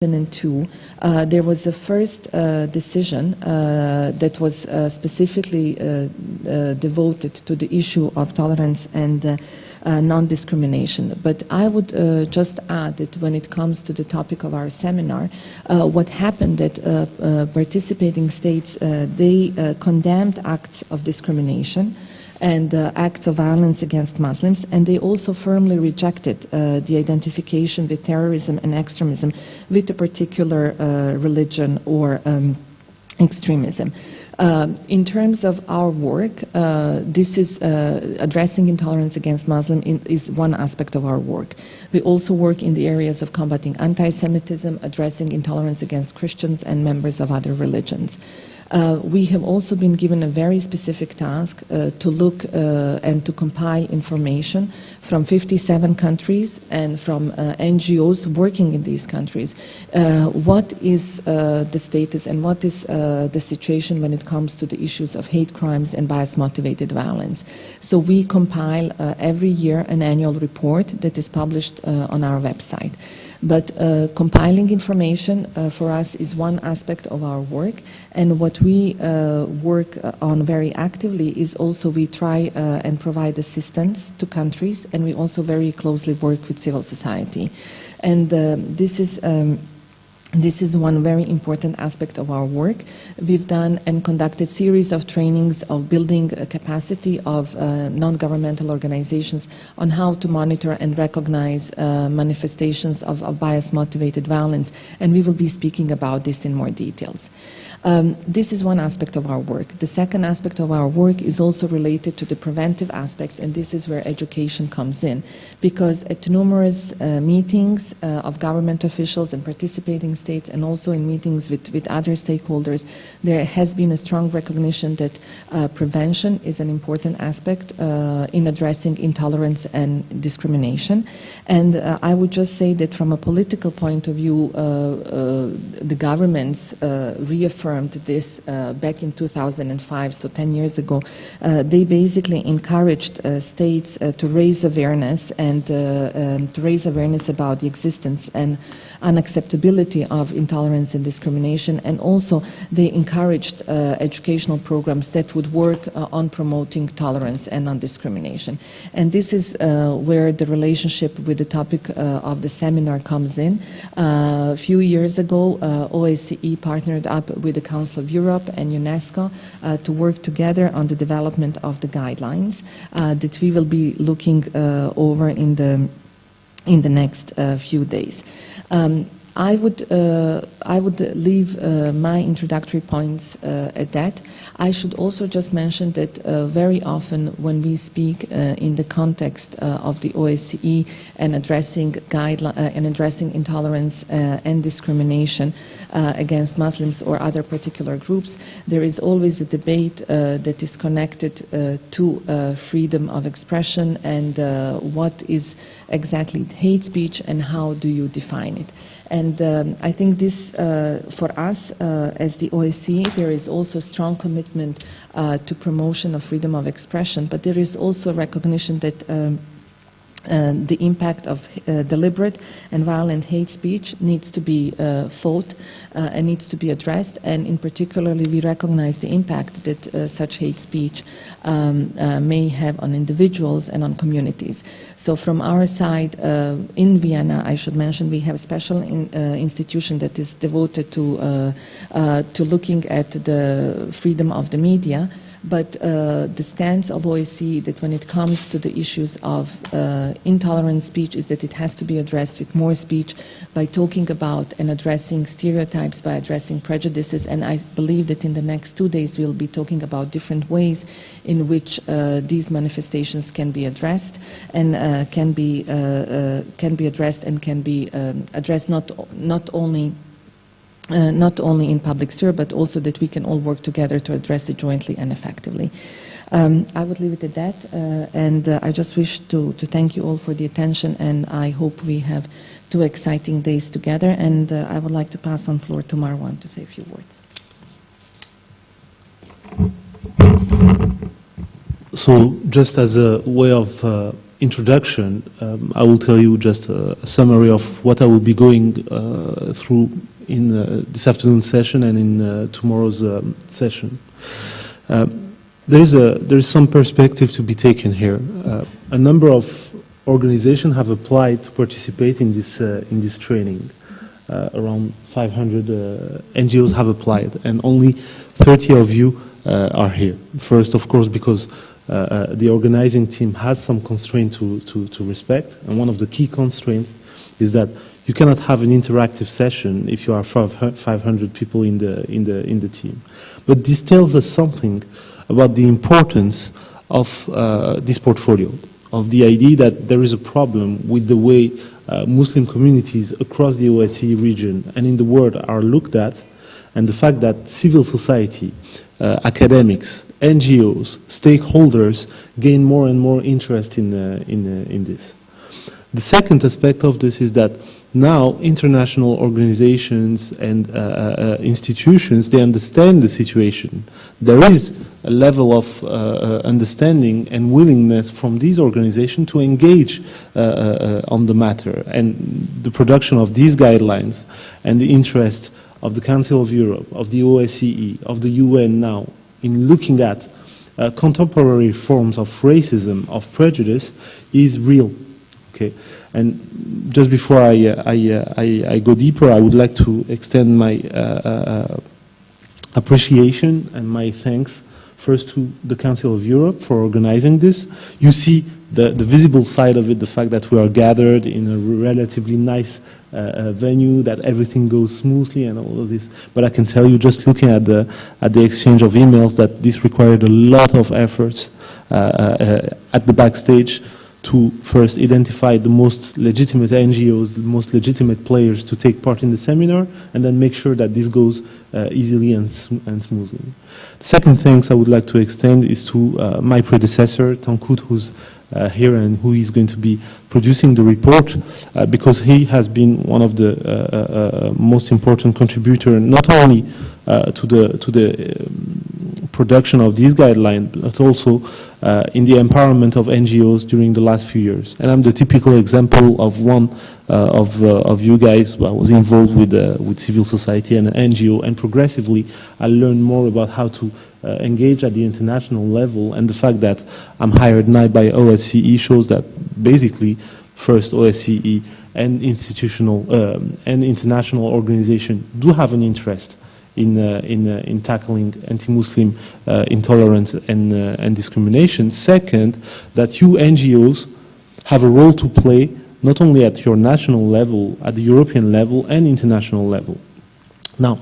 2002, there was a first decision that was specifically devoted to the issue of tolerance and non-discrimination. But I would just add that when it comes to the topic of our seminar, what happened that participating states, they condemned acts of discrimination and acts of violence against Muslims, and they also firmly rejected the identification with terrorism and extremism with a particular religion or extremism. In terms of our work, this is addressing intolerance against Muslims is one aspect of our work. We also work in the areas of combating anti-Semitism, addressing intolerance against Christians and members of other religions. We have also been given a very specific task to look and to compile information from 57 countries and from NGOs working in these countries. What is the status and what is the situation when it comes to the issues of hate crimes and bias-motivated violence? So we compile every year an annual report that is published on our website. But compiling information for us is one aspect of our work, and what we work on very actively is also we try and provide assistance to countries, and we also very closely work with civil society. And this is one very important aspect of our work. We've done and conducted series of trainings of building a capacity of non-governmental organizations on how to monitor and recognize manifestations of bias-motivated violence, and we will be speaking about this in more details. This is one aspect of our work. The second aspect of our work is also related to the preventive aspects, and this is where education comes in, because at numerous meetings of government officials and participating states, and also in meetings with other stakeholders, there has been a strong recognition that prevention is an important aspect in addressing intolerance and discrimination. And I would just say that from a political point of view, the governments reaffirmed this back in 2005, so 10 years ago. They basically encouraged states to raise awareness and to raise awareness about the existence and unacceptability of intolerance and discrimination, and also they encouraged educational programs that would work on promoting tolerance and non-discrimination. And this is where the relationship with the topic of the seminar comes in. A few years ago, OSCE partnered up with the Council of Europe and UNESCO to work together on the development of the guidelines that we will be looking over in the next few days. I would leave my introductory points at that. I should also just mention that very often when we speak in the context of the OSCE and addressing intolerance and discrimination against Muslims or other particular groups, there is always a debate that is connected to freedom of expression and what is exactly hate speech and how do you define it. And I think this, for us as the OSCE, there is also strong commitment to promotion of freedom of expression, but there is also recognition that the impact of deliberate and violent hate speech needs to be fought and needs to be addressed, and in particularly we recognize the impact that such hate speech may have on individuals and on communities. So from our side, in Vienna, I should mention, we have a special institution that is devoted to looking at the freedom of the media. But the stance of OSCE that when it comes to the issues of intolerant speech is that it has to be addressed with more speech by talking about and addressing stereotypes, by addressing prejudices, and I believe that in the next 2 days we'll be talking about different ways in which these manifestations can be addressed and can be addressed and can be addressed not only in public sphere, but also that we can all work together to address it jointly and effectively. I would leave it at that, and I just wish to thank you all for the attention, and I hope we have 2 exciting days together, and I would like to pass on floor to Marwan to say a few words. So just as a way of introduction, I will tell you just a summary of what I will be going through in this afternoon session and in tomorrow's session. There is some perspective to be taken here. A number of organizations have applied to participate in this training. Around 500 NGOs have applied, and only 30 of you are here. First, of course, because the organizing team has some constraint to respect, and one of the key constraints is that you cannot have an interactive session if you are 500 people in the team. But this tells us something about the importance of this portfolio, of the idea that there is a problem with the way Muslim communities across the OSCE region and in the world are looked at, and the fact that civil society, academics, NGOs, stakeholders gain more and more interest in this. The second aspect of this is that now international organizations and institutions, they understand the situation. There is a level of understanding and willingness from these organizations to engage on the matter, and the production of these guidelines and the interest of the Council of Europe, of the OSCE, of the UN now in looking at contemporary forms of racism, of prejudice, is real. Okay, and just before I go deeper, I would like to extend my appreciation and my thanks first to the Council of Europe for organizing this. You see the visible side of it, the fact that we are gathered in a relatively nice venue, that everything goes smoothly and all of this. But I can tell you, just looking at the exchange of emails, that this required a lot of efforts at the backstage to first identify the most legitimate NGOs, the most legitimate players to take part in the seminar, and then make sure that this goes easily and smoothly. The second thanks I would like to extend is to my predecessor, Tankut, who's here and who is going to be producing the report, because he has been one of the most important contributor, not only to the production of these guidelines, but also in the empowerment of NGOs during the last few years. And I'm the typical example of one of you guys who was involved with civil society and an NGO, and progressively I learned more about how to engage at the international level, and the fact that I'm hired now by OSCE shows that basically first OSCE and institutional and international organizations do have an interest in tackling anti-Muslim intolerance and discrimination. Second, that you NGOs have a role to play not only at your national level, at the European level and international level. Now,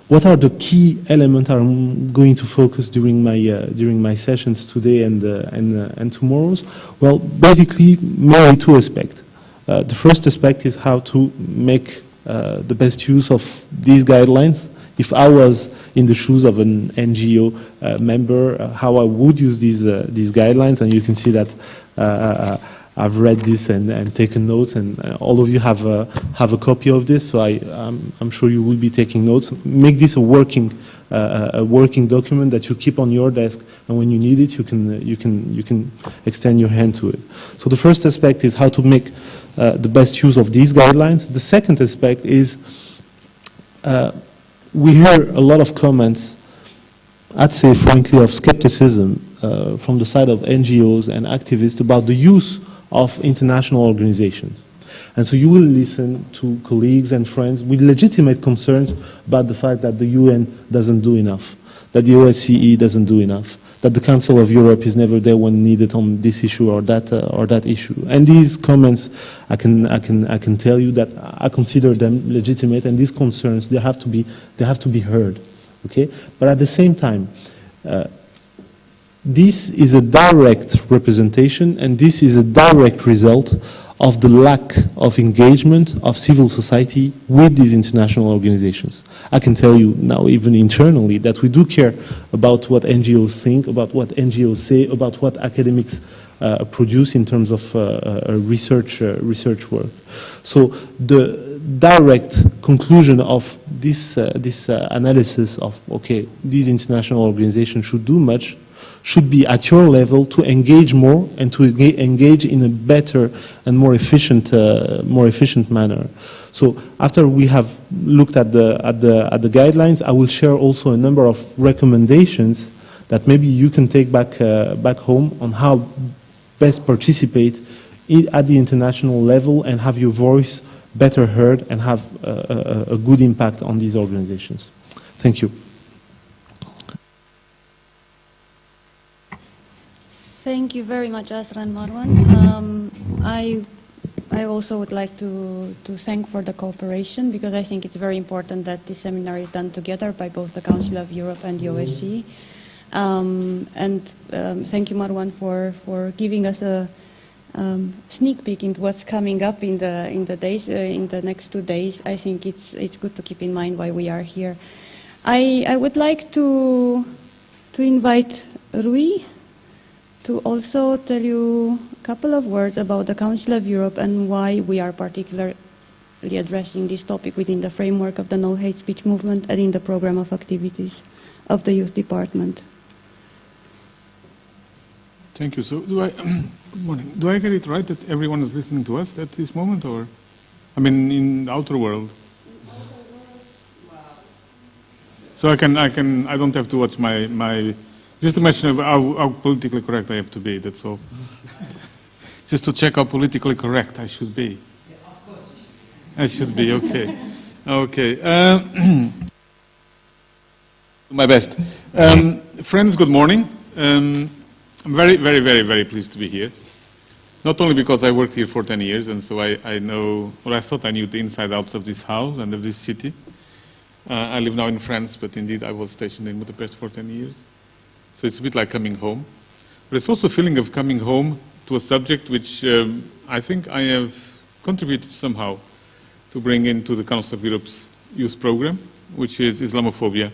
what are the key elements I'm going to focus during my sessions today and tomorrow's? Well, basically, mainly two aspects. The first aspect is how to make the best use of these guidelines. If I was in the shoes of an NGO member, how I would use these guidelines, and you can see that I've read this and taken notes, and all of you have a copy of this. So I'm sure you will be taking notes. Make this a working document that you keep on your desk, and when you need it, you can extend your hand to it. So the first aspect is how to make the best use of these guidelines. The second aspect is we hear a lot of comments, I'd say frankly, of skepticism from the side of NGOs and activists about the use of international organizations. And so you will listen to colleagues and friends with legitimate concerns about the fact that the UN doesn't do enough, that the OSCE doesn't do enough, that the Council of Europe is never there when needed on this issue or that issue. And these comments, I can tell you that I consider them legitimate, and these concerns, they have to be heard, okay? But at the same time, this is a direct representation, and this is a direct result of the lack of engagement of civil society with these international organizations. I can tell you now, even internally, that we do care about what NGOs think, about what NGOs say, about what academics produce in terms of research work. So the direct conclusion of this analysis of, okay, these international organizations should do much, should be at your level to engage more and to engage in a better and more efficient manner. So after we have looked at the guidelines, I will share also a number of recommendations that maybe you can take back home on how best participate at the international level and have your voice better heard and have a good impact on these organizations. Thank you. Thank you very much, Azra and Marwan. I also would like to thank for the cooperation, because I think it's very important that this seminar is done together by both the Council of Europe and the OSCE. Thank you, Marwan, for giving us a sneak peek into what's coming up in the next 2 days. I think it's good to keep in mind why we are here. I would like to invite Rui to also tell you a couple of words about the Council of Europe and why we are particularly addressing this topic within the framework of the No Hate Speech movement and in the program of activities of the Youth Department. Thank you. So good morning. Do I get it right that everyone is listening to us at this moment, or, I mean, in the outer world? So I don't have to watch my just to mention how politically correct I have to be, that's all. Just to check how politically correct I should be. Yeah, of course I should be, okay. Okay. My best. Friends, good morning. I'm very, very, very, very pleased to be here. Not only because I worked here for 10 years, and so I know, well, I thought I knew the inside outs of this house and of this city. I live now in France, but indeed I was stationed in Budapest for 10 years. So it's a bit like coming home. But it's also a feeling of coming home to a subject which I think I have contributed somehow to bring into the Council of Europe's youth program, which is Islamophobia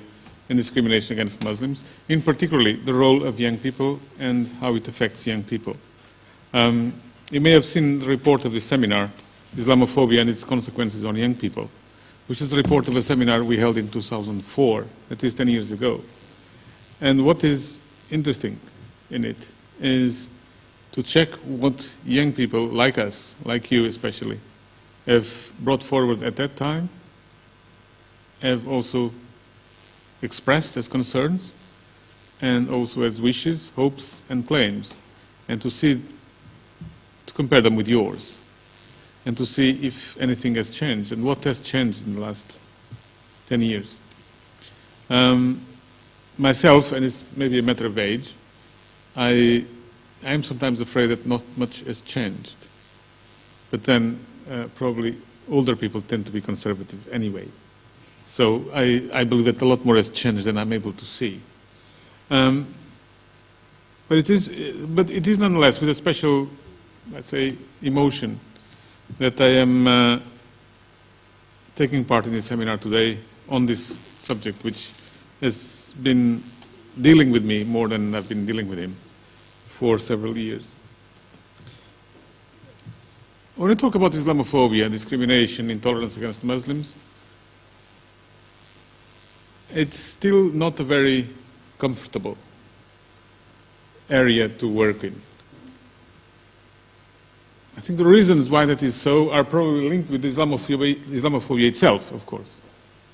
and discrimination against Muslims, in particularly the role of young people and how it affects young people. You may have seen the report of this seminar, Islamophobia and its consequences on young people, which is a report of a seminar we held in 2004, that is 10 years ago. And what is interesting in it is to check what young people like us, like you especially, have brought forward at that time, have also expressed as concerns, and also as wishes, hopes, and claims, and to compare them with yours, and to see if anything has changed, and what has changed in the last 10 years. Myself, and it's maybe a matter of age, I am sometimes afraid that not much has changed. But then probably older people tend to be conservative anyway. So I believe that a lot more has changed than I'm able to see. But it is nonetheless with a special, let's say, emotion that I am taking part in this seminar today on this subject, which has been dealing with me more than I've been dealing with him for several years. When I talk about Islamophobia, discrimination, intolerance against Muslims, it's still not a very comfortable area to work in. I think the reasons why that is so are probably linked with Islamophobia itself, of course.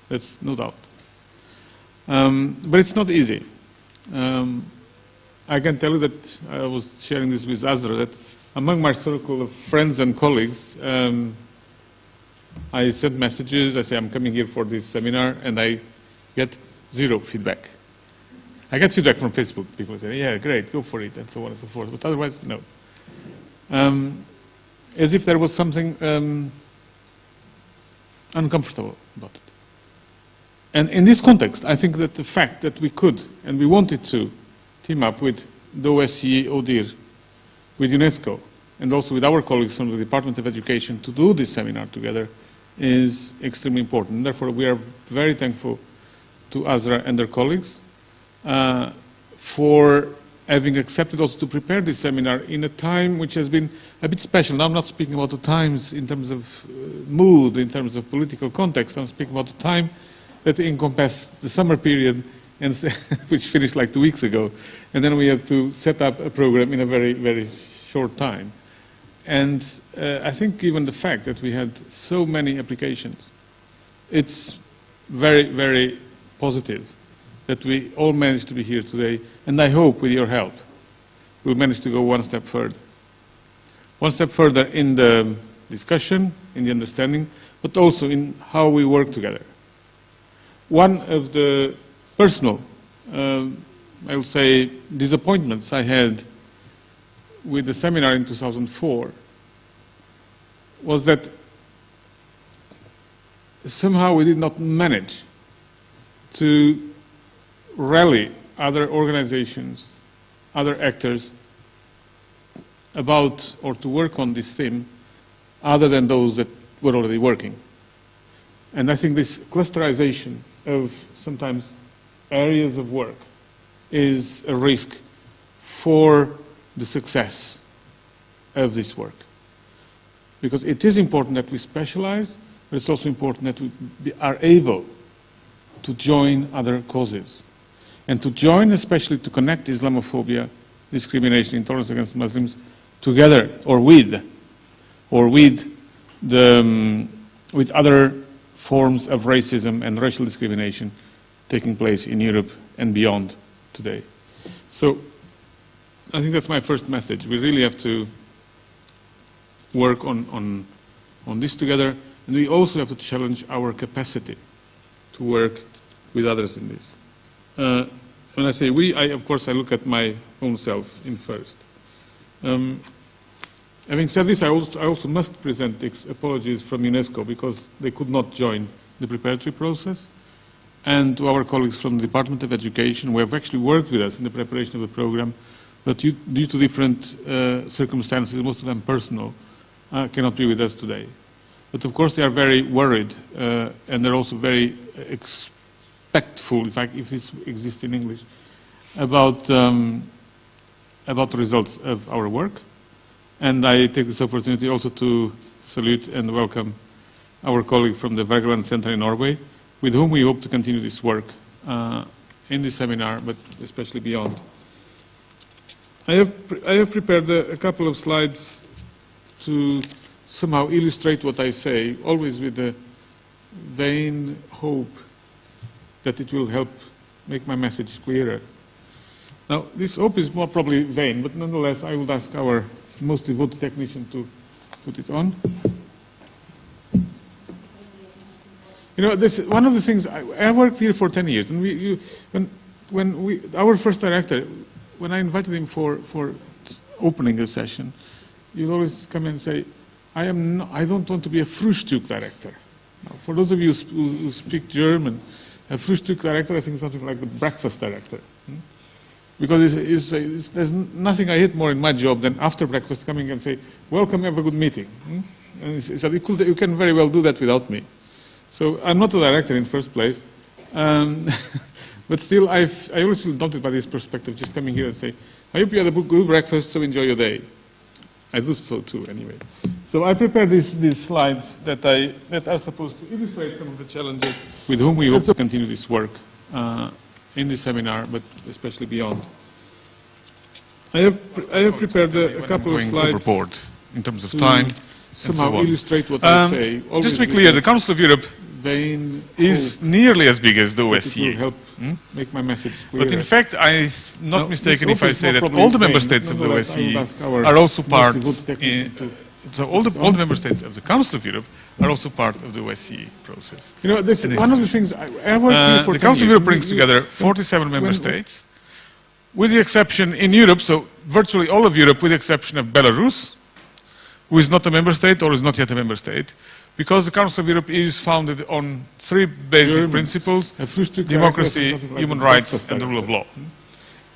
That's no doubt. But it's not easy. I can tell you that I was sharing this with Azra, that among my circle of friends and colleagues, I sent messages, I say I'm coming here for this seminar, and I get zero feedback. I get feedback from Facebook. People say, yeah, great, go for it, and so on and so forth. But otherwise, no. As if there was something uncomfortable about it. And in this context, I think that the fact that we could, and we wanted to, team up with the OSCE, ODIHR, with UNESCO, and also with our colleagues from the Department of Education to do this seminar together is extremely important. And therefore, we are very thankful to Azra and their colleagues for having accepted also to prepare this seminar in a time which has been a bit special. Now I'm not speaking about the times in terms of mood, in terms of political context. I'm speaking about the time that encompassed the summer period and which finished like 2 weeks ago. And then we had to set up a program in a very, very short time. And I think even the fact that we had so many applications, it's very, very positive that we all managed to be here today. And I hope with your help, we'll manage to go one step further. One step further in the discussion, in the understanding, but also in how we work together. One of the personal, I would say, disappointments I had with the seminar in 2004 was that somehow we did not manage to rally other organizations, other actors about or to work on this theme other than those that were already working. And I think this clusterization of sometimes areas of work is a risk for the success of this work. Because it is important that we specialize, but it's also important that we are able to join other causes. And to join, especially to connect Islamophobia, discrimination, intolerance against Muslims, together or with other forms of racism and racial discrimination taking place in Europe and beyond today. So I think that's my first message. We really have to work on this together, and we also have to challenge our capacity to work with others in this. When I say we, of course I look at my own self in first. Having said this, I also must present apologies from UNESCO because they could not join the preparatory process, and to our colleagues from the Department of Education who have actually worked with us in the preparation of the program, but due to different circumstances, most of them personal, cannot be with us today. But of course they are very worried, and they're also very expectful, in fact, if this exists in English, about the results of our work. And I take this opportunity also to salute and welcome our colleague from the Wergeland Center in Norway, with whom we hope to continue this work in this seminar, but especially beyond. I have prepared a couple of slides to somehow illustrate what I say, always with the vain hope that it will help make my message clearer. Now, this hope is more probably vain, but nonetheless, I would ask our most devoted technician to put it on. You know, one of the things, I worked here for 10 years, and our first director, when I invited him for opening a session, you'd always come and say, I don't want to be a Frühstück director. Now, for those of you who speak German, a Frühstück director, I think, is something like the breakfast director. Because there's nothing I hate more in my job than after breakfast coming and say, welcome, have a good meeting. And he said, you can very well do that without me. So I'm not a director in the first place. But still, I always feel daunted by this perspective, just coming here and say, I hope you had a good breakfast, so enjoy your day. I do so too, anyway. So I prepared these slides that are supposed to illustrate some of the challenges with whom we hope to continue this work in this seminar, but especially beyond. I have prepared a couple of slides overboard in terms of time somehow and so on. illustrate what I say. Just to be clear, the Council of Europe is nearly as big as the OSCE. It will help make my message clearer. But in fact, I'm not mistaken if I say that all the member states of the OSCE are also part. So all the member states of the Council of Europe are also part of the OSCE process. You know, this one of the things I worked here for the Council of Europe brings together 47 member states, with the exception in Europe, so virtually all of Europe, with the exception of Belarus, who is not a member state or is not yet a member state, because the Council of Europe is founded on three basic principles: democracy, human rights, and the rule of law.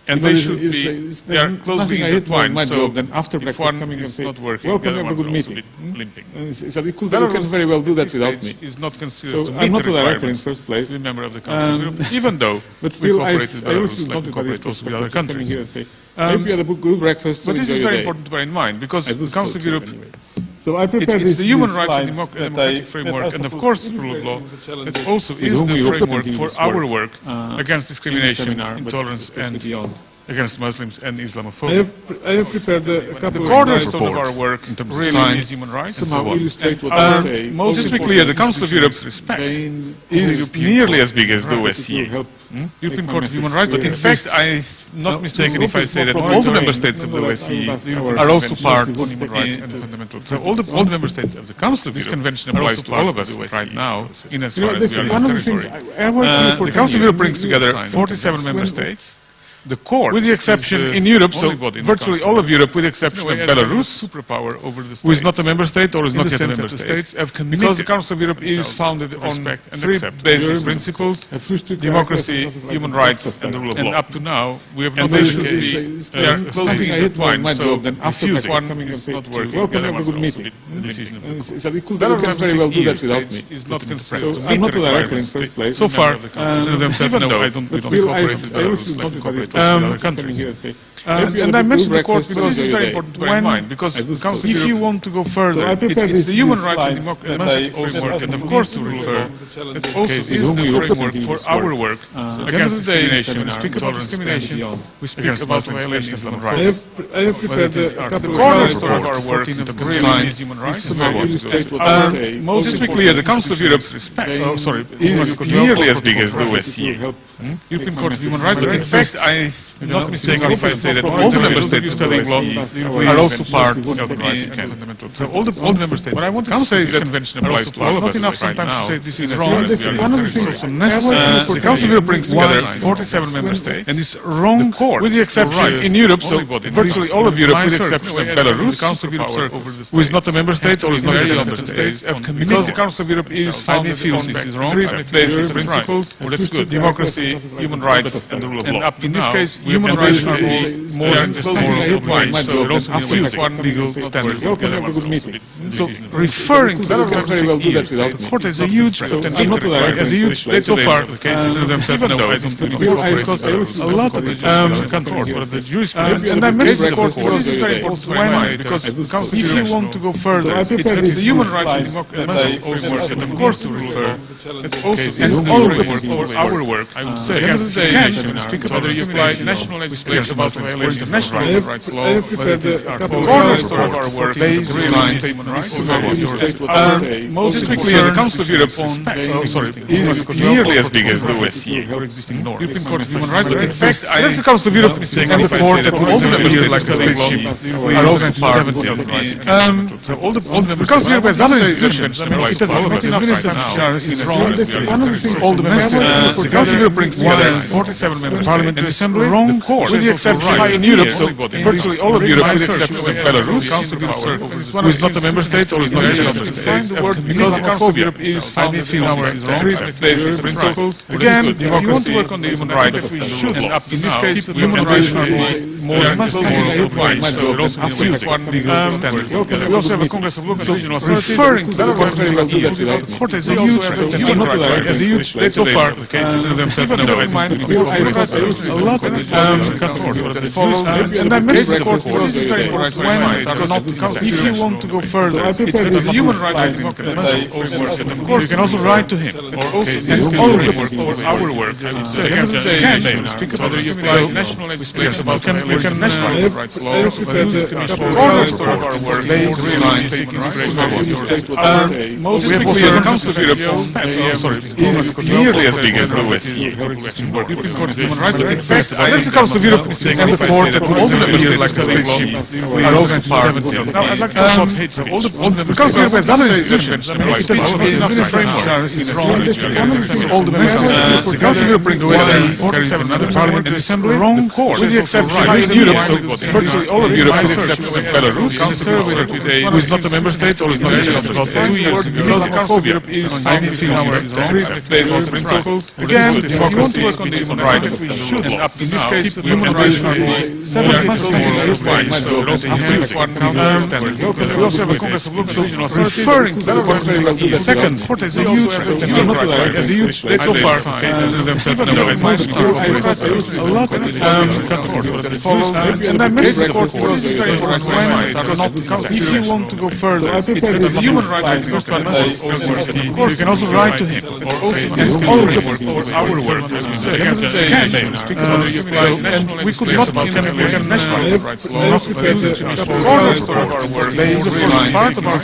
And they should be, they are closely intertwined, so if one is not working, the other one will also be limping. So you can very well do that without me. Is not considered to I'm meet not the a director in requirements first place. to be a member of the Council of Europe, even though but still, we cooperate with I always Belarus, feel like we cooperate also with other countries. I hope you had a good breakfast. But this is very important to bear in mind, because the Council of Europe So I prepared It's the human rights and slides that democratic that framework, are and of supposed course to the rule of law, represent that also with is whom the we also framework continue for this our work, work against in the discrimination, seminar, but intolerance, especially and beyond. against Muslims and Islamophobia. I have prepared a couple The of cornerstone slides of our work in terms of really time is human rights and so somehow on. illustrate what I say. Just to be clear, the Council of Europe's respect is nearly as big as the OSCE. European Court of Human Rights, but in fact, I'm not mistaken if I say that all the member states of the OSCE are also part of human rights and fundamental. So all the member states of the Council of Europe, this convention applies to all of us right now, in as far as we are in this territory. The Council of Europe brings together 47 member states. The court, with the exception in Europe, so virtually all of Europe, with the exception of Belarus, superpower over the who is not a member state or is not yet a member state, because the Council of Europe is founded on three basic principles: democracy, human rights, and the rule of law. And up to now, we have not basically closing the point. So if one is not working, then have a good meeting. Belarus very well do that without me. Is not constrained to meet the requirements. So far, none of them said no. We don't cooperate with Belarus like we cooperate with other countries. And I mentioned the court because this is very important to bear in mind, because if you want to go further, it's the human rights and democratic framework, and of course to refer, that also is the framework for our work against discrimination, we speak about discrimination, we speak about violations of human rights. I have prepared a couple The of cornerstone of our work in terms of time is human rights and so on. Just to be clear, the Council of Europe's respect, is nearly as big as the OSCE. European Court of Human Rights, but in fact, I'm not mistaken if I say that all the member states studying law are also part of the fundamental. So all the member states. What I want to say is that convention applies to all of us. Not enough sometimes to say this is wrong. One of the things also necessary. The Council of Europe brings together 47 member states, and it's wrong, with the exception in Europe. So virtually all of Europe, with the exception of Belarus, the Council of Europe, who is not a member state or is not a member state, because the Council of Europe is founded on three basic principles. That's good. Democracy, human rights, and the rule of law. In this case, human rights are more than just moral rights, so it also means one legal standard. So referring to the court as a huge potential, as a huge, so far the case of themselves, no, I don't because a lot of the countries, but the jurisprudence, and I mentioned the court, this is very important to my mind, because if you want to go further, it's the human rights and democratic framework, and of course to refer, that also is the framework for our work, I would say, against discrimination, speak about whether you apply national legislation about violation of national human rights law, whether it is our cornerstone of our work, based on human rights, most clear, the Council of Europe is nearly as big as the OSCE, European Court of Human Rights, but in fact, that's the Council of Europe and the court that all the member states like are also part of the so all the Council of Europe has other institutions, it has not enough now, it's wrong, all the members, the Council of Europe brings together 47 members, Parliament and Assembly, wrong court, with the exception in Europe, so virtually all of Europe, with the exception of Belarus, who is not a member state or is not a member state, because the Council of Europe is founded on our three basic principles. Again, if you want to work on the human rights, we should, and up in this case, human rights are more than moral rights, so it also means one legal standard. We also have a Congress of Local and Regional Authorities, referring to the court as a huge human rights, as a huge, so far the case of themselves, no, I a lot of countries that follows, and I mentioned the court, this is very important to my mind, because if you want to go further, it's the human rights and democracy, of course, you can also write to him, and all of the work, or our work, I would say, again, speak about whether you apply national legislation about national human rights law, cornerstone of our work, based on human rights, most clear, the Council of Europe is nearly as big as the OSCE, European Court of Human Rights, but in fact, that's the Council of Europe and the court that all the members states like are also part of it. Now, I'd like to also hate all the members. The Council of Europe has other institutions, it has enough framework, it's wrong, all the members. The Council of Europe brings 47 other Parliament and Assembly, wrong court, with the exception in Europe, so virtually all of Europe, with the exception of Belarus, who is not a member state or is not a member state, 2 years ago, because the Council of Europe is founded on our three basic principles. Again, if you want to work on the human rights, we should, and up in this case, human rights are 70% worldwide. So we also have a Congress of Local Regional Authorities referring to the possibility. Second, there's a huge they so far a lot of that follows, and I mentioned the court because if you want to go further, it's the human rights and first one you can also write to him, and all of our work, as we say, and we could not in national rights law, not cornerstone of our work, part of our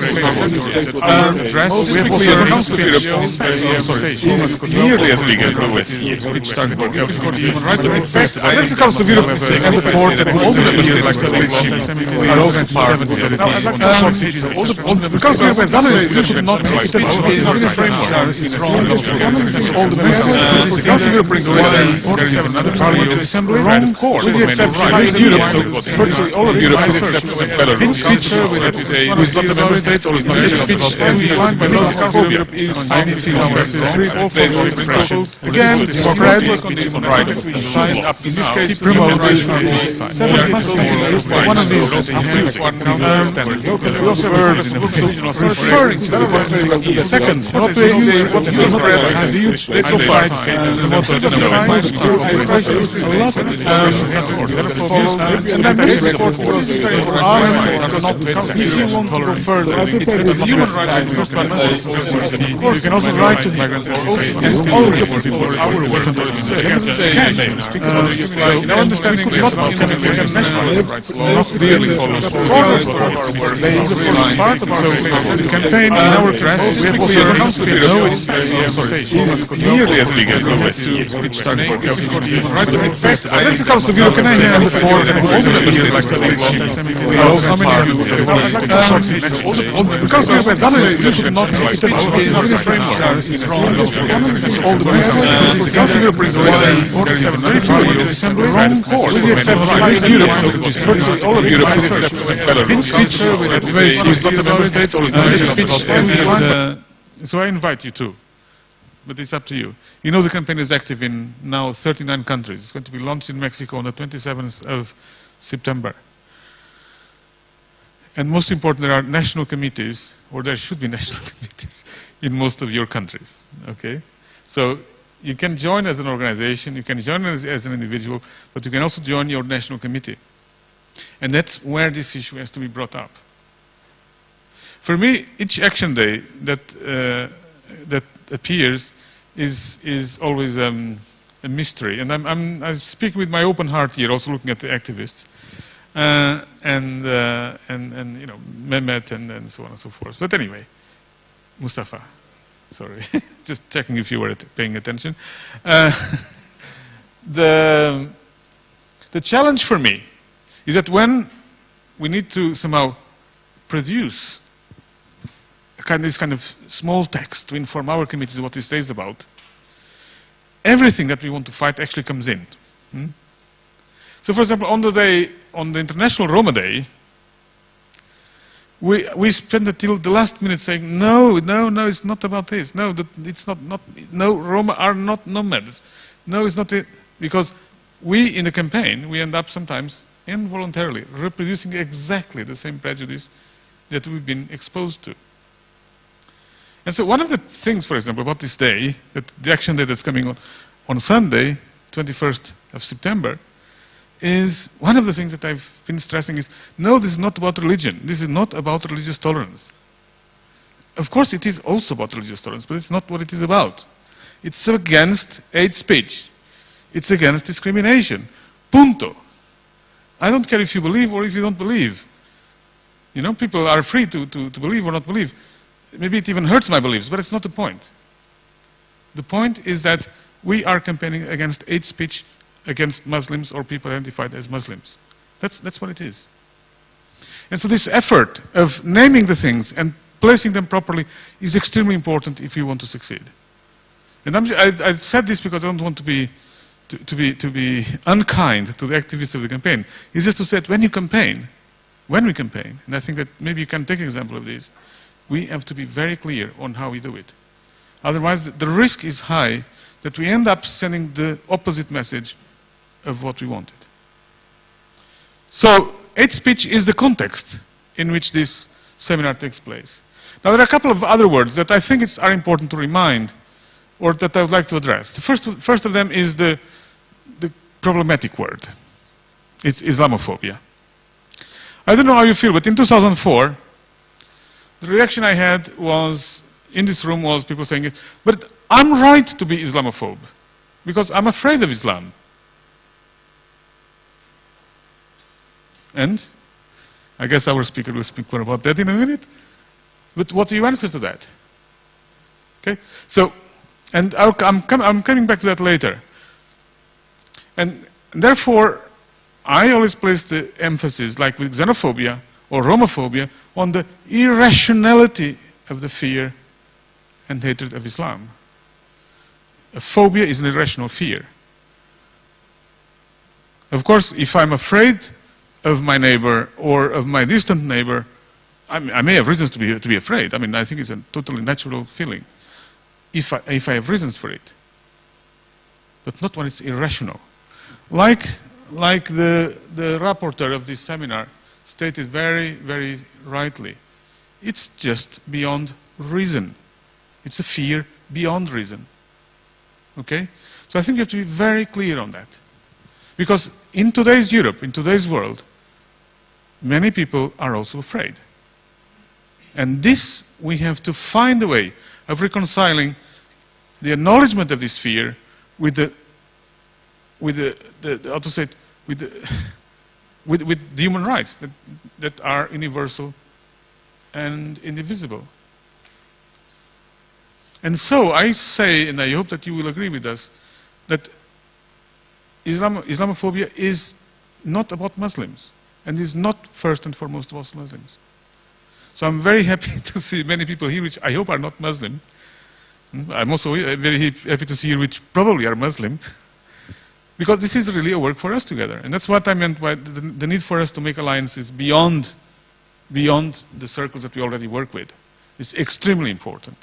address, we have also the Council of Europe is nearly as big as the OSCE, which started with human rights. That's the Council of Europe and the court and all the members like the OSCE are also part of it. The Council of Europe has other institutions not like it has a framework. All the members the Council of Europe brings another parliament assembly with the exception of Europe, so virtually all of Europe with the exception of Belarus. Who is not a member state or is not a member state, as we find by law, the Council of Europe is finding principles. Again, democratic human rights. In this case, promote one of these. We also have referring to the possibility. Second, not to use what you spread has a huge fight. And I mentioned the court because if you want to go further, it's the human rights and first one. You can also write to him, and all of our work. In our understanding, we could not national rights law, not really follows cornerstone of our work. Part of our campaign in our address, we have also the Council of Europe is nearly as big as the OSCE, which started with human rights. That's the Council of Europe, and I have the court and all the members like the OSCE are also part of it. The Council of Europe has other institutions not like it has a framework. All the members the Council of Europe brings parliament assembly with the exception of Europe, so virtually all of Europe with the exception of Belarus. Who is not a member state or is not a member state. So I invite you too, but it's up to you. You know the campaign is active in now 39 countries. It's going to be launched in Mexico on the 27th of September. And most important, there are national committees, or there should be national committees, in most of your countries, okay? So you can join as an organization, you can join as an individual, but you can also join your national committee. And that's where this issue has to be brought up. For me, each action day that appears is always a mystery. And I'm speaking with my open heart here, also looking at the activists. And you know, Mehmet and so on and so forth. But anyway, Mustafa, sorry, just checking if you were paying attention. The challenge for me is that when we need to somehow produce this kind of small text to inform our committees what this day is about, everything that we want to fight actually comes in. So, for example, on the International Roma Day, we spent until the last minute saying, no, it's not about this. No, it's not. No, Roma are not nomads. No, it's not it. Because we, in the campaign, we end up sometimes involuntarily reproducing exactly the same prejudice that we've been exposed to. And so one of the things, for example, about this day, that the action day that's coming on Sunday, 21st of September, is one of the things that I've been stressing is, no, this is not about religion. This is not about religious tolerance. Of course, it is also about religious tolerance, but it's not what it is about. It's against hate speech. It's against discrimination. Punto. I don't care if you believe or if you don't believe. You know, people are free to believe or not believe. Maybe it even hurts my beliefs, but it's not the point. The point is that we are campaigning against hate speech against Muslims or people identified as Muslims. That's what it is. And so this effort of naming the things and placing them properly is extremely important if you want to succeed. And I said this because I don't want to be unkind to the activists of the campaign. It's just to say that when we campaign, and I think that maybe you can take an example of this, we have to be very clear on how we do it. Otherwise, the risk is high that we end up sending the opposite message of what we wanted. So hate speech is the context in which this seminar takes place. Now there are a couple of other words that I think are important to remind, or that I would like to address. The first of them is the problematic word. It's Islamophobia. I don't know how you feel, but in 2004, the reaction I had was, in this room, was people saying, but I'm right to be Islamophobe, because I'm afraid of Islam. And I guess our speaker will speak more about that in a minute. But what do you answer to that? Okay, so, and I'm coming back to that later. And therefore, I always place the emphasis, like with xenophobia or Romophobia, on the irrationality of the fear and hatred of Islam. A phobia is an irrational fear. Of course, if I'm afraid of my neighbor or of my distant neighbor, I may have reasons to be afraid. I mean, I think it's a totally natural feeling, if I have reasons for it. But not when it's irrational. Like the rapporteur of this seminar stated very, very rightly, it's just beyond reason. It's a fear beyond reason. Okay? So I think you have to be very clear on that. Because in today's Europe, in today's world, many people are also afraid. And this, we have to find a way of reconciling the acknowledgement of this fear with the how to say it, with the human rights that are universal and indivisible. And so I say, and I hope that you will agree with us, that Islamophobia is not about Muslims, and is not first and foremost about Muslims. So I'm very happy to see many people here which I hope are not Muslim. I'm also very happy to see you which probably are Muslim, because this is really a work for us together. And that's what I meant by the need for us to make alliances beyond the circles that we already work with. It's extremely important.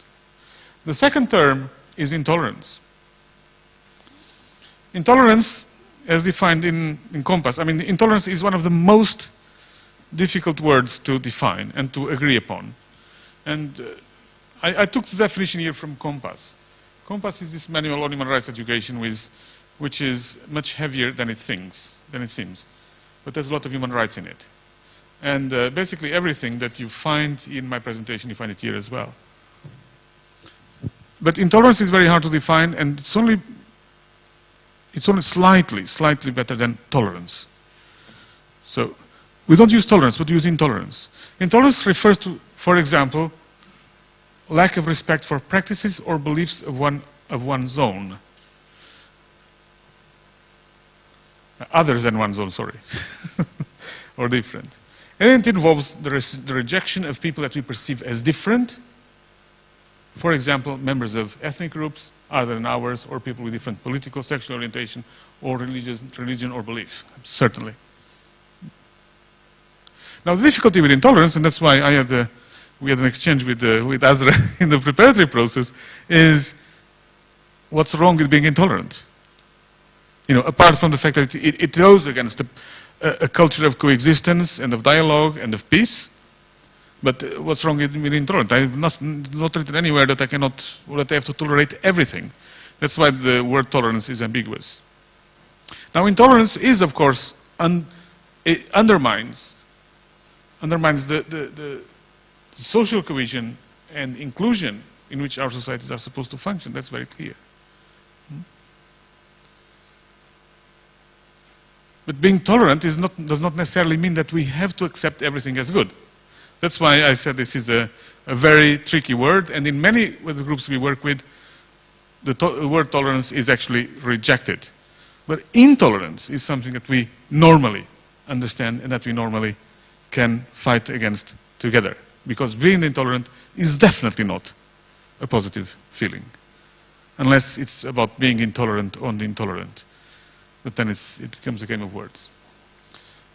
The second term is intolerance. Intolerance, as defined in Compass, I mean, intolerance is one of the most difficult words to define and to agree upon. And I took the definition here from Compass. Compass is this manual on human rights education which is much heavier than it seems. But there's a lot of human rights in it. And basically everything that you find in my presentation, you find it here as well. But intolerance is very hard to define, and it's only slightly better than tolerance. So we don't use tolerance, but we use intolerance. Intolerance refers to, for example, lack of respect for practices or beliefs of one's own. Others than one's own, sorry. Or different. And it involves the rejection of people that we perceive as different. For example, members of ethnic groups other than ours, or people with different political, sexual orientation, or religion or belief, certainly. Now, the difficulty with intolerance, and that's why we had an exchange with Azra in the preparatory process, is what's wrong with being intolerant? You know, apart from the fact that it goes against a culture of coexistence and of dialogue and of peace. But what's wrong with being intolerant? I have not written anywhere that I cannot, or that I have to tolerate everything. That's why the word tolerance is ambiguous. Now, intolerance is, of course, it undermines the social cohesion and inclusion in which our societies are supposed to function. That's very clear. But being tolerant does not necessarily mean that we have to accept everything as good. That's why I said this is a very tricky word, and in many of the groups we work with, the word tolerance is actually rejected. But intolerance is something that we normally understand and that we normally can fight against together. Because being intolerant is definitely not a positive feeling, unless it's about being intolerant on the intolerant. But then it becomes a game of words.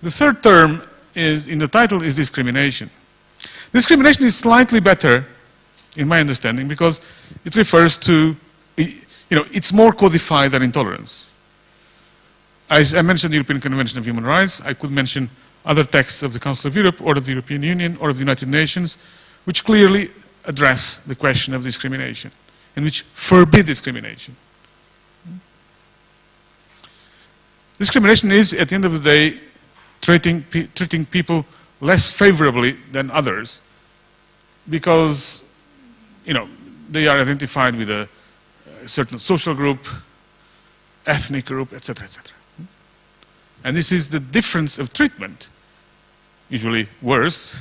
The third term in the title is discrimination. Discrimination is slightly better, in my understanding, because it refers to, it's more codified than intolerance. I mentioned the European Convention of Human Rights. I could mention other texts of the Council of Europe or of the European Union or of the United Nations, which clearly address the question of discrimination and which forbid discrimination. Discrimination is, at the end of the day, treating people less favorably than others because, you know, they are identified with a certain social group, ethnic group, etc., etc. And this is the difference of treatment, usually worse,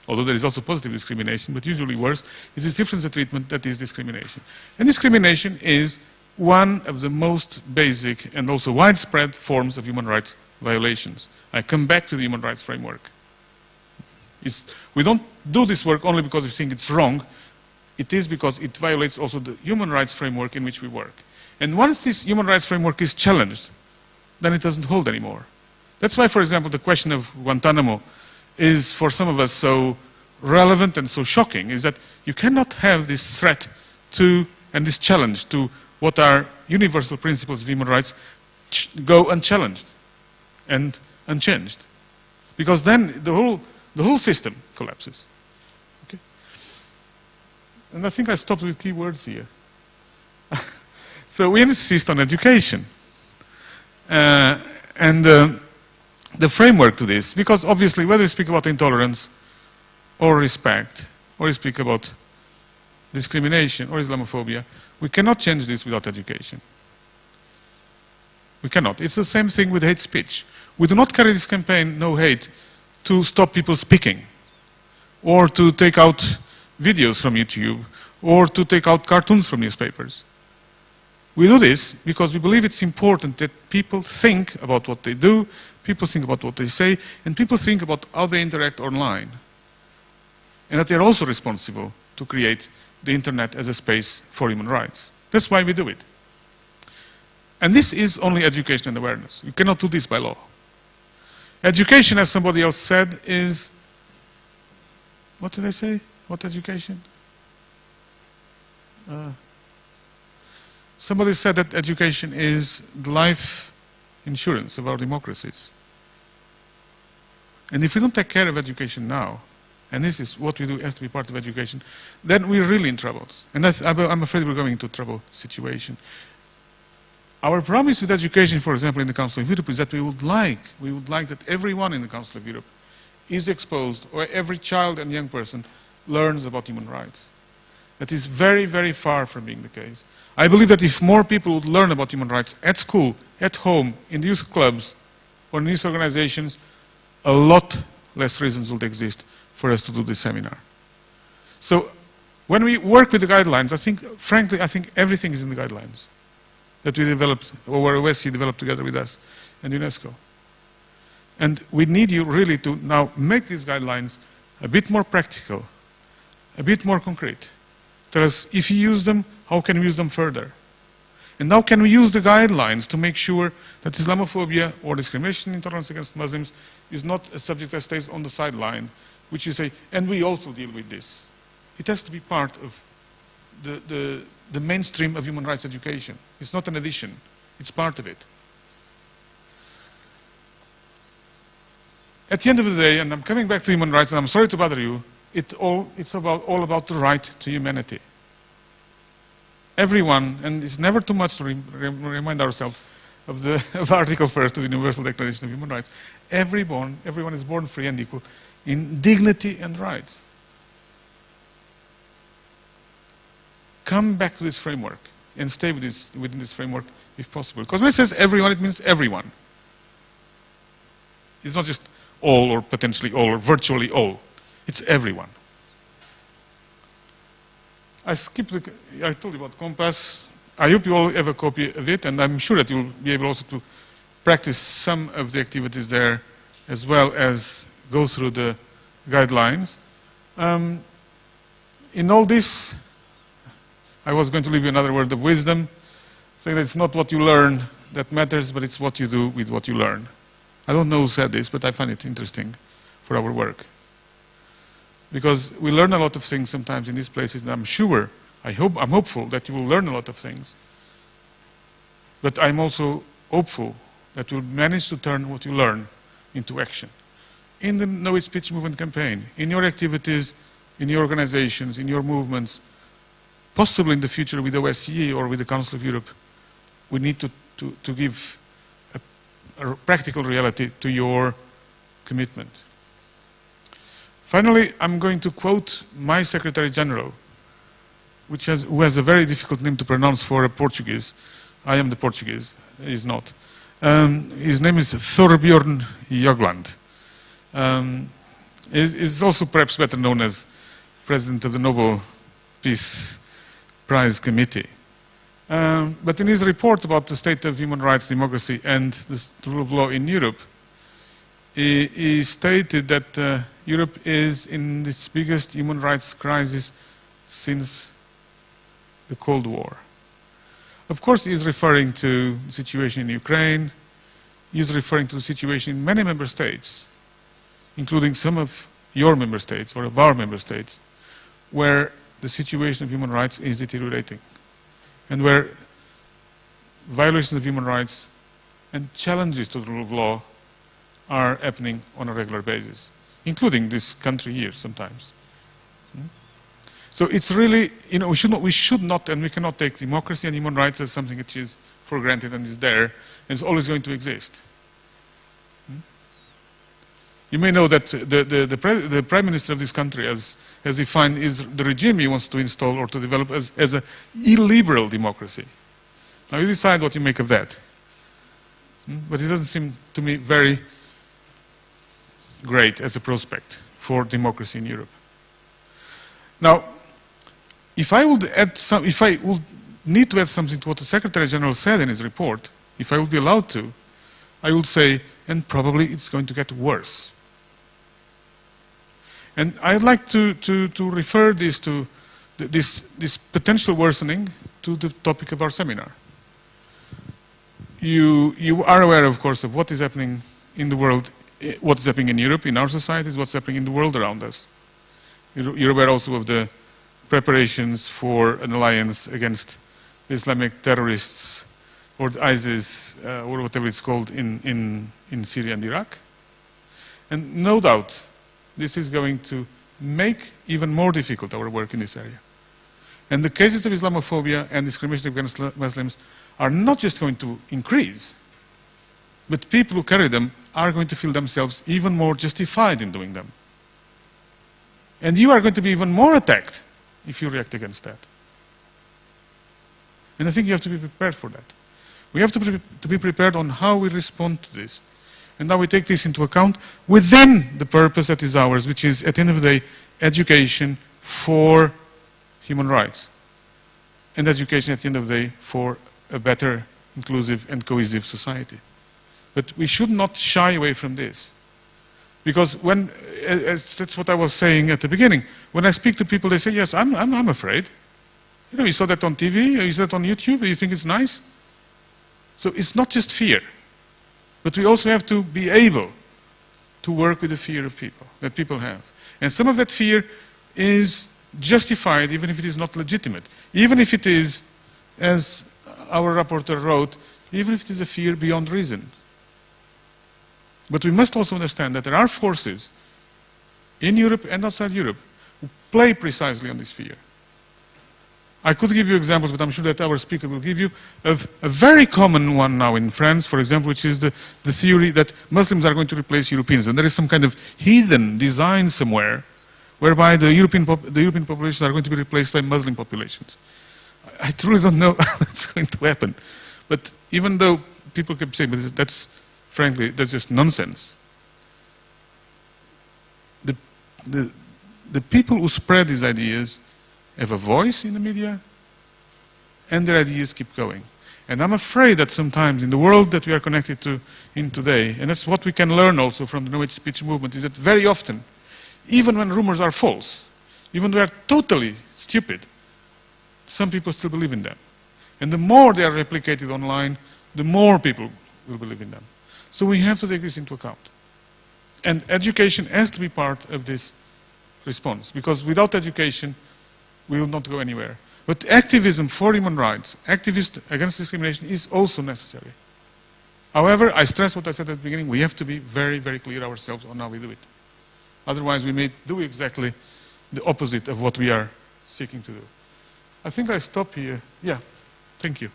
although there is also positive discrimination, but usually worse, is this difference of treatment that is discrimination. And discrimination is one of the most basic and also widespread forms of human rights violations. I come back to the human rights framework. We don't do this work only because we think it's wrong. It is because it violates also the human rights framework in which we work. And once this human rights framework is challenged, then it doesn't hold anymore. That's why, for example, the question of Guantanamo is for some of us so relevant and so shocking, is that you cannot have this threat to, and this challenge to what are universal principles of human rights go unchallenged and unchanged. Because then the whole system collapses. Okay? And I think I stopped with key words here. So we insist on education. The framework to this, because obviously whether we speak about intolerance or respect, or we speak about discrimination or Islamophobia, we cannot change this without education. We cannot. It's the same thing with hate speech. We do not carry this campaign, No Hate, to stop people speaking, or to take out videos from YouTube, or to take out cartoons from newspapers. We do this because we believe it's important that people think about what they do, people think about what they say, and people think about how they interact online. And that they're also responsible to create the internet as a space for human rights. That's why we do it. And this is only education and awareness. You cannot do this by law. Education, as somebody else said, is... What did I say? What education? Somebody said that education is the life insurance of our democracies. And if we don't take care of education now, and this is what we do has to be part of education, then we're really in troubles. And I'm afraid we're going into a trouble situation. Our promise with education, for example, in the Council of Europe, is that we would like that everyone in the Council of Europe is exposed, or every child and young person learns about human rights. That is very, very far from being the case. I believe that if more people would learn about human rights at school, at home, in youth clubs, or in youth organizations, a lot less reasons would exist for us to do this seminar. So when we work with the guidelines, frankly, I think everything is in the guidelines that we developed, or OSCE developed together with us and UNESCO. And we need you really to now make these guidelines a bit more practical, a bit more concrete. Tell us, if you use them, how can we use them further? And how can we use the guidelines to make sure that Islamophobia or discrimination, intolerance against Muslims is not a subject that stays on the sideline, which you say, and we also deal with this. It has to be part of the mainstream of human rights education. It's not an addition, it's part of it. At the end of the day, and I'm coming back to human rights, and I'm sorry to bother you, it's all about the right to humanity. Everyone, and it's never too much to remind ourselves of Article 1 of the Universal Declaration of Human Rights. Everyone is born free and equal in dignity and rights. Come back to this framework and stay within this framework if possible. Because when it says everyone, it means everyone. It's not just all or potentially all or virtually all. It's everyone. I told you about Compass. I hope you all have a copy of it, and I'm sure that you'll be able also to practice some of the activities there, as well as go through the guidelines. In all this, I was going to leave you another word of wisdom, saying that it's not what you learn that matters, but it's what you do with what you learn. I don't know who said this, but I find it interesting for our work. Because we learn a lot of things sometimes in these places, and I'm hopeful that you will learn a lot of things. But I'm also hopeful that will manage to turn what you learn into action. In the No Hate Speech Movement campaign, in your activities, in your organizations, in your movements, possibly in the future with OSCE or with the Council of Europe, we need to give a practical reality to your commitment. Finally, I'm going to quote my Secretary General, who has a very difficult name to pronounce for a Portuguese. I am the Portuguese, he's not. His name is Thorbjorn Jagland. Is also perhaps better known as President of the Nobel Peace Prize Committee. But in his report about the state of human rights, democracy, and the rule of law in Europe, he stated that Europe is in its biggest human rights crisis since the Cold War. Of course, he is referring to the situation in Ukraine. He is referring to the situation in many member states, including some of your member states or of our member states, where the situation of human rights is deteriorating and where violations of human rights and challenges to the rule of law are happening on a regular basis, including this country here sometimes. So it's really, we should not and we cannot take democracy and human rights as something which is for granted and is there and is always going to exist. You may know that the Prime Minister of this country has defined the regime he wants to install or to develop as an illiberal democracy. Now you decide what you make of that. But it doesn't seem to me very great as a prospect for democracy in Europe. Now, if I would need to add something to what the Secretary General said in his report, if I would be allowed to, I would say, and probably it's going to get worse. And I'd like to refer this to this potential worsening to the topic of our seminar. You are aware, of course, of what is happening in the world, what is happening in Europe, in our societies, what's happening in the world around us. You're aware also of the preparations for an alliance against the Islamic terrorists or ISIS or whatever it's called in Syria and Iraq. And no doubt this is going to make even more difficult our work in this area. And the cases of Islamophobia and discrimination against Muslims are not just going to increase, but people who carry them are going to feel themselves even more justified in doing them. And you are going to be even more attacked if you react against that. And I think you have to be prepared for that. We have to be prepared on how we respond to this. And now we take this into account within the purpose that is ours, which is, at the end of the day, education for human rights. And education, at the end of the day, for a better, inclusive, and cohesive society. But we should not shy away from this. Because that's what I was saying at the beginning. When I speak to people, they say, yes, I'm afraid. You saw that on TV, you saw that on YouTube, you think it's nice? So it's not just fear. But we also have to be able to work with the fear of people, that people have. And some of that fear is justified, even if it is not legitimate. Even if it is, as our rapporteur wrote, even if it is a fear beyond reason. But we must also understand that there are forces in Europe and outside Europe who play precisely on this fear. I could give you examples, but I'm sure that our speaker will give you, of a very common one now in France, for example, which is the theory that Muslims are going to replace Europeans. And there is some kind of heathen design somewhere whereby the European populations are going to be replaced by Muslim populations. I truly don't know how that's going to happen. But even though people keep saying, but that's, frankly, that's just nonsense. The people who spread these ideas have a voice in the media, and their ideas keep going. And I'm afraid that sometimes in the world that we are connected to in today, and that's what we can learn also from the No Hate Speech movement, is that very often, even when rumors are false, even though they are totally stupid, some people still believe in them. And the more they are replicated online, the more people will believe in them. So we have to take this into account. And education has to be part of this response, because without education, we will not go anywhere. But activism for human rights, activism against discrimination is also necessary. However, I stress what I said at the beginning, we have to be very, very clear ourselves on how we do it. Otherwise, we may do exactly the opposite of what we are seeking to do. I think I stop here. Yeah, thank you.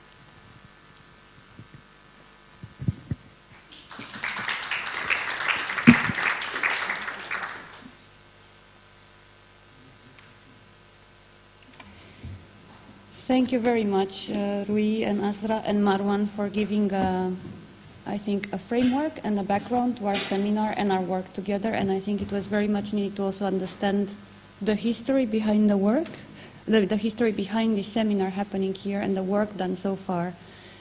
Thank you very much, Rui and Azra and Marwan, for giving, I think, a framework and a background to our seminar and our work together. And I think it was very much needed to also understand the history behind the work, the history behind this seminar happening here and the work done so far.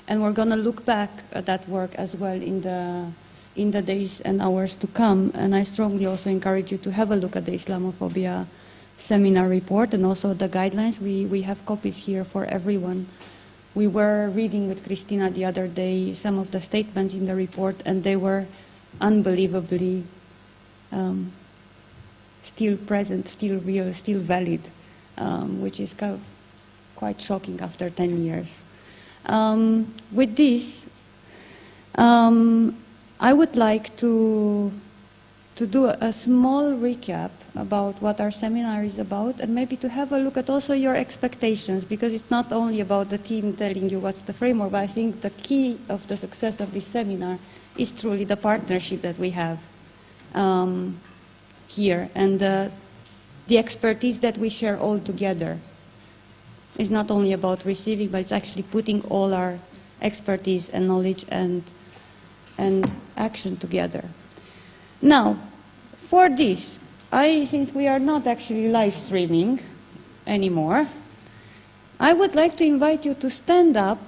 And we're going to look back at that work as well in the days and hours to come. And I strongly also encourage you to have a look at the Islamophobia seminar report and also the guidelines. We have copies here for everyone. We were reading with Christina the other day some of the statements in the report, and they were unbelievably still present, still real, still valid, which is quite shocking after 10 years. With this, I would like to do a small recap about what our seminar is about, and maybe to have a look at also your expectations, because it's not only about the team telling you what's the framework, but I think the key of the success of this seminar is truly the partnership that we have here, and the expertise that we share all together. It's not only about receiving, but it's actually putting all our expertise and knowledge and action together. Now, for this, since we are not actually live streaming anymore, I would like to invite you to stand up